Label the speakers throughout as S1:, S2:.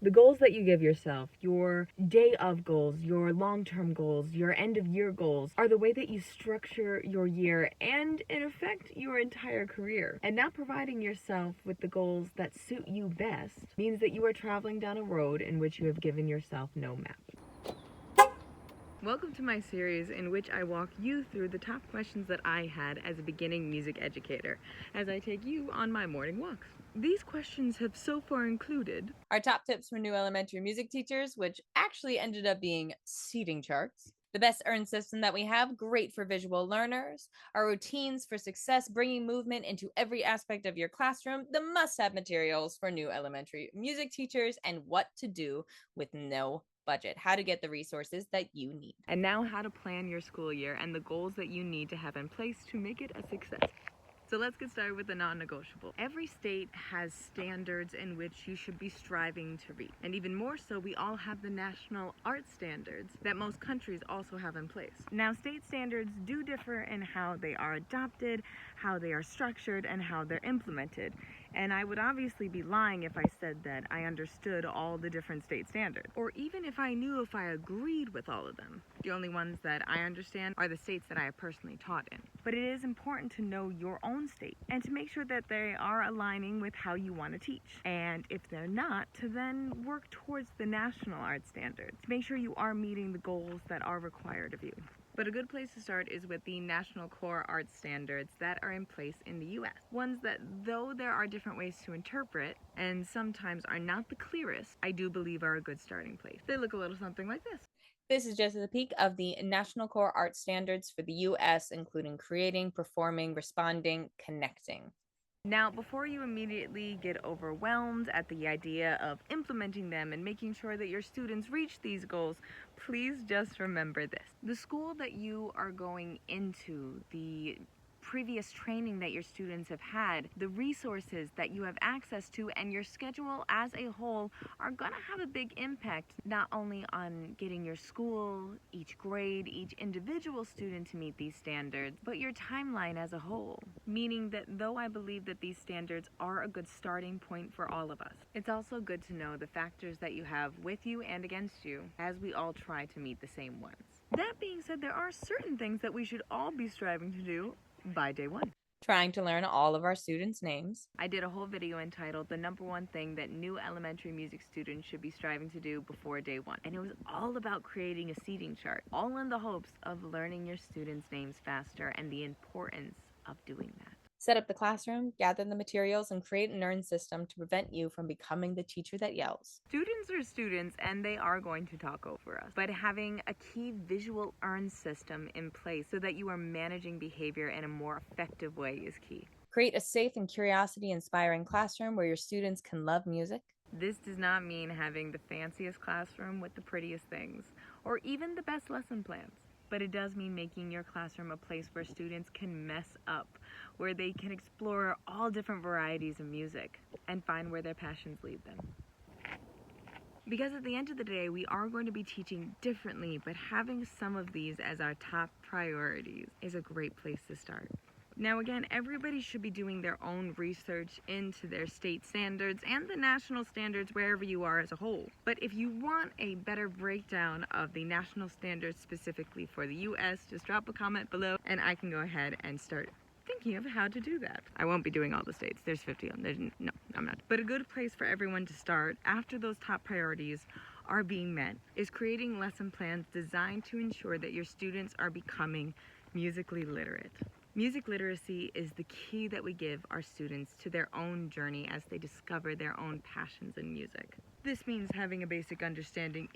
S1: The goals that you give yourself, your day of goals, your long-term goals, your end of year goals, are the way that you structure your year and, in effect, your entire career. And not providing yourself with the goals that suit you best means that you are traveling down a road in which you have given yourself no map. Welcome to my series in which I walk you through the top questions that I had as a beginning music educator as I take you on my morning walks. These questions have so far included
S2: our top tips for new elementary music teachers, which actually ended up being seating charts, the best earn system that we have, great for visual learners, our routines for success, bringing movement into every aspect of your classroom, the must-have materials for new elementary music teachers, and what to do with no budget, how to get the resources that you need.
S1: And now how to plan your school year and the goals that you need to have in place to make it a success. So let's get started with the non-negotiable. Every state has standards in which you should be striving to reach. And even more so, we all have the national art standards that most countries also have in place. Now, state standards do differ in how they are adopted, how they are structured, and how they're implemented. And I would obviously be lying if I said that I understood all the different state standards, or even if I knew if I agreed with all of them. The only ones that I understand are the states that I have personally taught in. But it is important to know your own state and to make sure that they are aligning with how you want to teach. And if they're not, to then work towards the national art standards to make sure you are meeting the goals that are required of you. But a good place to start is with the National Core Art Standards that are in place in the US. Ones that, though there are different ways to interpret, and sometimes are not the clearest, I do believe are a good starting place. They look a little something like this.
S2: This is just a peek of the National Core Art Standards for the US, including creating, performing, responding, connecting.
S1: Now, before you immediately get overwhelmed at the idea of implementing them and making sure that your students reach these goals, please just remember this. The school that you are going into, the previous training that your students have had, the resources that you have access to, and your schedule as a whole are going to have a big impact not only on getting your school, each grade, each individual student to meet these standards, but your timeline as a whole. Meaning that though I believe that these standards are a good starting point for all of us, it's also good to know the factors that you have with you and against you as we all try to meet the same ones. That being said, there are certain things that we should all be striving to do by day one.
S2: Trying to learn all of our students' names.
S1: I did a whole video entitled The Number One Thing That New Elementary Music Students Should Be Striving to Do Before Day One. And it was all about creating a seating chart, all in the hopes of learning your students' names faster and the importance of doing that.
S2: Set up the classroom, gather the materials, and create an earn system to prevent you from becoming the teacher that yells.
S1: Students are students and they are going to talk over us, but having a key visual earn system in place so that you are managing behavior in a more effective way is key.
S2: Create a safe and curiosity-inspiring classroom where your students can love music.
S1: This does not mean having the fanciest classroom with the prettiest things, or even the best lesson plans. But it does mean making your classroom a place where students can mess up, where they can explore all different varieties of music and find where their passions lead them. Because at the end of the day, we are going to be teaching differently, but having some of these as our top priorities is a great place to start. Now again, everybody should be doing their own research into their state standards and the national standards wherever you are as a whole. But if you want a better breakdown of the national standards specifically for the US, just drop a comment below and I can go ahead and start thinking of how to do that. I won't be doing all the states. There's 50 of them. No, I'm not. But a good place for everyone to start after those top priorities are being met is creating lesson plans designed to ensure that your students are becoming musically literate. Music literacy is the key that we give our students to their own journey as they discover their own passions in music. This means having a basic understanding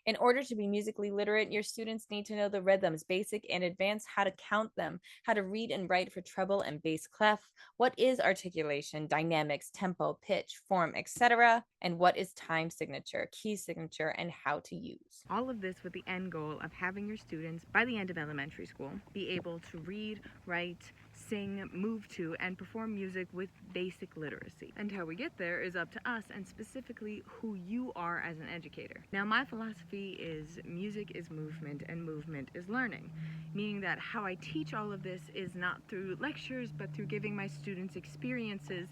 S2: In order to be musically literate, your students need to know the rhythms, basic and advanced, how to count them, how to read and write for treble and bass clef, what is articulation, dynamics, tempo, pitch, form, etc., and what is time signature, key signature, and how to use.
S1: all of this with the end goal of having your students, by the end of elementary school, be able to read, write, sing, move to, and perform music with basic literacy. And how we get there is up to us and specifically who you are as an educator. Now, my philosophy is music is movement and movement is learning, meaning that how I teach all of this is not through lectures, but through giving my students experiences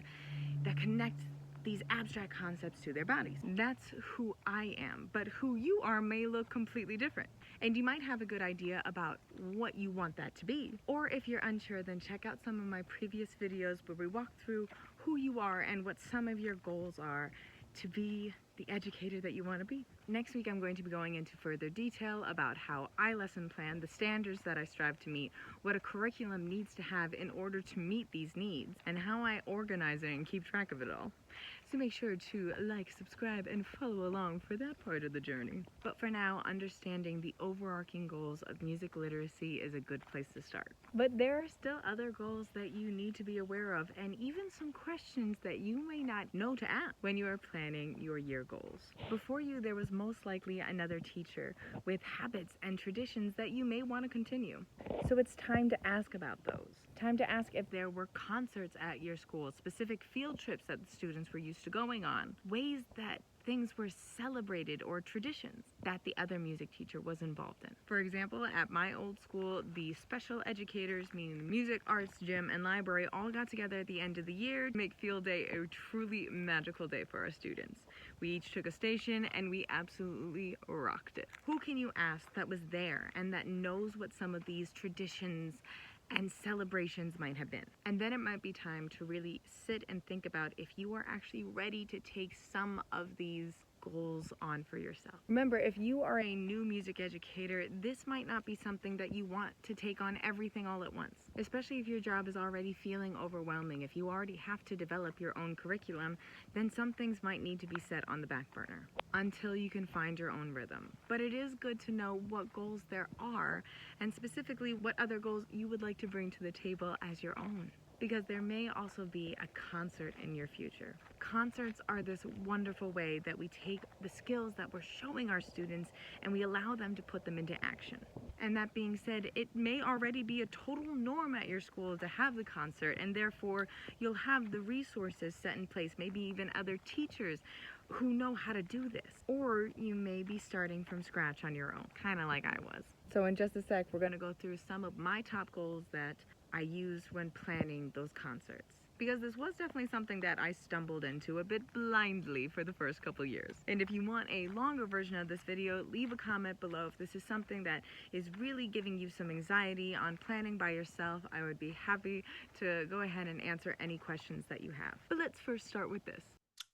S1: that connect these abstract concepts to their bodies. That's who I am, but who you are may look completely different. And you might have a good idea about what you want that to be. Or if you're unsure, then check out some of my previous videos where we walk through who you are and what some of your goals are to be the educator that you want to be. Next week, I'm going to be going into further detail about how I lesson plan, the standards that I strive to meet, what a curriculum needs to have in order to meet these needs, and how I organize it and keep track of it all. So make sure to like, subscribe, and follow along for that part of the journey. But for now, understanding the overarching goals of music literacy is a good place to start. But there are still other goals that you need to be aware of, and even some questions that you may not know to ask when you are planning your year goals. Before you, there was most likely another teacher with habits and traditions that you may want to continue. So it's time to ask about those. Time to ask if there were concerts at your school, specific field trips that the students were used to going on, ways that things were celebrated, or traditions that the other music teacher was involved in. For example, at my old school, the special educators, meaning the music, arts, gym, and library, all got together at the end of the year to make field day a truly magical day for our students. We each took a station and we absolutely rocked it. Who can you ask that was there and that knows what some of these traditions and celebrations might have been? And then it might be time to really sit and think about if you are actually ready to take some of these goals on for yourself. Remember, if you are a new music educator, this might not be something that you want to take on everything all at once, especially if your job is already feeling overwhelming. If you already have to develop your own curriculum, then some things might need to be set on the back burner until you can find your own rhythm. But it is good to know what goals there are, and specifically what other goals you would like to bring to the table as your own. Because there may also be a concert in your future. Concerts are this wonderful way that we take the skills that we're showing our students and we allow them to put them into action. And that being said, it may already be a total norm at your school to have the concert, and therefore you'll have the resources set in place, maybe even other teachers who know how to do this. Or you may be starting from scratch on your own, kind of like I was. So in just a sec, we're going to go through some of my top goals that I used when planning those concerts. Because this was definitely something that I stumbled into a bit blindly for the first couple years. And if you want a longer version of this video, leave a comment below if this is something that is really giving you some anxiety on planning by yourself. I would be happy to go ahead and answer any questions that you have. But let's first start with this.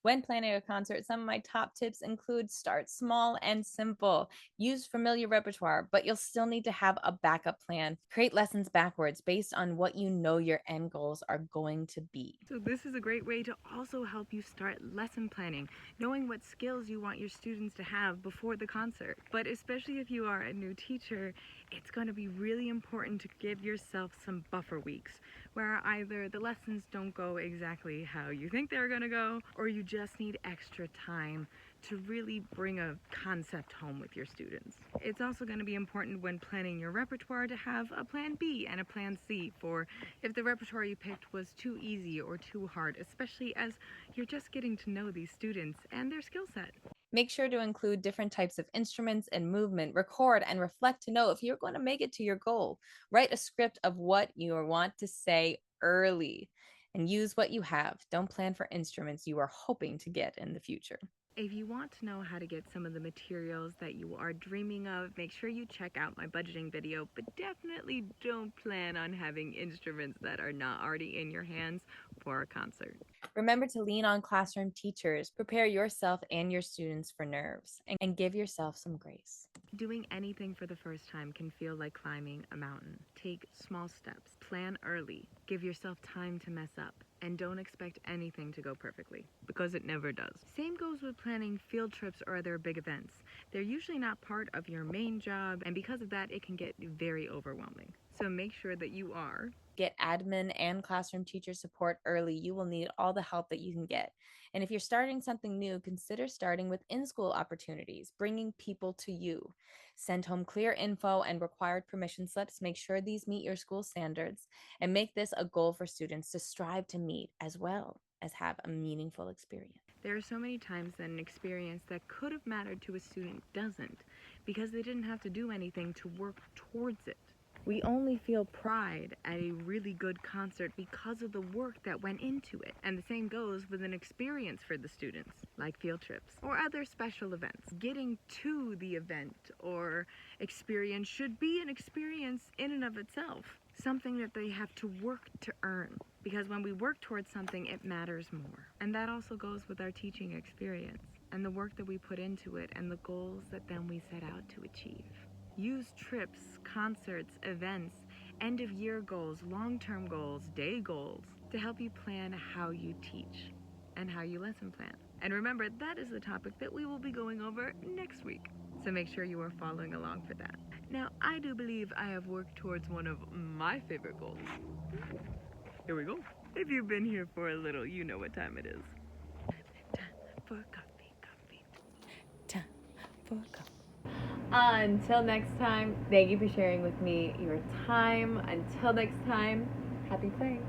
S2: When planning a concert, some of my top tips include start small and simple. Use familiar repertoire, but you'll still need to have a backup plan. Create lessons backwards based on what you know your end goals are going to be.
S1: So this is a great way to also help you start lesson planning, knowing what skills you want your students to have before the concert. But especially if you are a new teacher, it's going to be really important to give yourself some buffer weeks where either the lessons don't go exactly how you think they're going to go, or you just need extra time to really bring a concept home with your students. It's also going to be important when planning your repertoire to have a plan B and a plan C for if the repertoire you picked was too easy or too hard, especially as you're just getting to know these students and their skill set.
S2: Make sure to include different types of instruments and movement. Record and reflect to know if you're going to make it to your goal. Write a script of what you want to say early and use what you have. Don't plan for instruments you are hoping to get in the future.
S1: If you want to know how to get some of the materials that you are dreaming of, make sure you check out my budgeting video, but definitely don't plan on having instruments that are not already in your hands for a concert.
S2: Remember to lean on classroom teachers. Prepare yourself and your students for nerves and give yourself some grace.
S1: Doing anything for the first time can feel like climbing a mountain. Take small steps. Plan early. Give yourself time to mess up. And don't expect anything to go perfectly, because it never does. Same goes with planning field trips or other big events. They're usually not part of your main job, and because of that, it can get very overwhelming. So make sure that you are.
S2: Get admin and classroom teacher support early. You will need all the help that you can get. And if you're starting something new, consider starting with in-school opportunities, bringing people to you. Send home clear info and required permission slips. Make sure these meet your school standards, and make this a goal for students to strive to meet, as well as have a meaningful experience.
S1: There are so many times that an experience that could have mattered to a student doesn't, because they didn't have to do anything to work towards it. We only feel pride at a really good concert because of the work that went into it. And the same goes with an experience for the students, like field trips or other special events. Getting to the event or experience should be an experience in and of itself, something that they have to work to earn. Because when we work towards something, it matters more. And that also goes with our teaching experience and the work that we put into it and the goals that then we set out to achieve. Use trips, concerts, events, end-of-year goals, long-term goals, day goals to help you plan how you teach and how you lesson plan. And remember, that is the topic that we will be going over next week. So make sure you are following along for that. Now, I do believe I have worked towards one of my favorite goals. Here we go. If you've been here for a little, you know what time it is. Time for coffee.
S2: Time for coffee.
S1: Until next time, thank you for sharing with me your time. Until next time, happy playing.